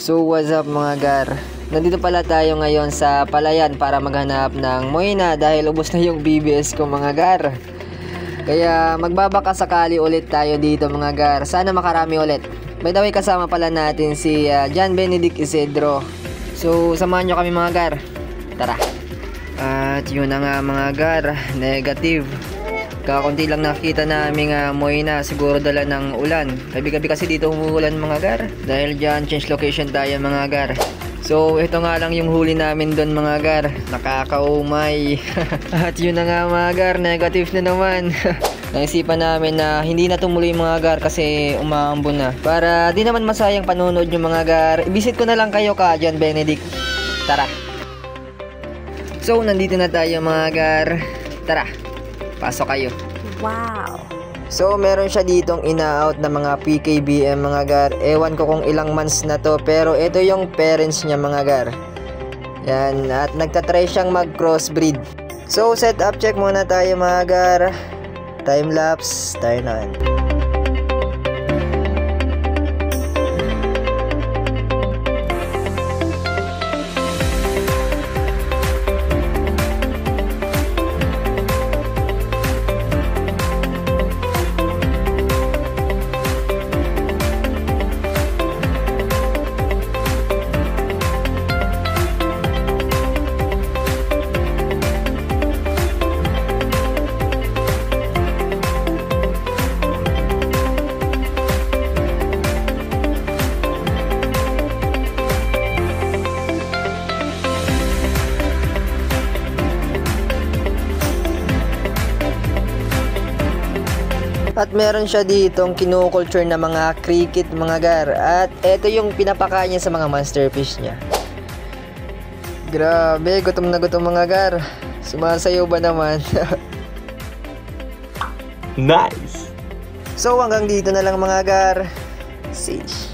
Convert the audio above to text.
So what's up mga gar? Nandito pala tayo ngayon sa palayan para maghanap ng moina dahil ubos na yung BBS ko mga gar. Kaya magbabaka sakali ulit tayo dito mga gar. Sana makarami ulit. By the way, kasama pala natin si John Benedict Isidro. So samahan nyo kami mga gar. Tara. At yun na nga mga gar, negative. Kakunti lang nakita namin moina, siguro dala ng ulan. Gabi-gabi kasi dito umuulan mga gar. Dahil dyan, change location tayo mga gar. So ito nga lang yung huli namin doon mga gar. Nakakaumay. At yun na nga mga gar, negative na naman. Naisipan namin na hindi na tumuloy mga gar kasi umaambon na. Para di naman masayang panunod yung mga gar, i-visit ko na lang kayo ka John Benedict. Tara. So nandito na tayo mga gar. Tara. Pasok kayo. Wow. So meron siya ditong ina-out na mga PKBM mga gar. Ewan ko kung ilang months na to, pero ito yung parents niya mga gar. Yan, at nagtatry siyang mag-crossbreed. So set up check muna tayo mga gar. Time lapse, turn on. At meron siya ditong kinukulture na mga cricket mga gar. At ito yung pinapakain niya sa mga masterfish niya. Grabe, gutom na gutom mga gar. Sumasayaw ba naman? Nice! So hanggang dito na lang mga gar. Sage.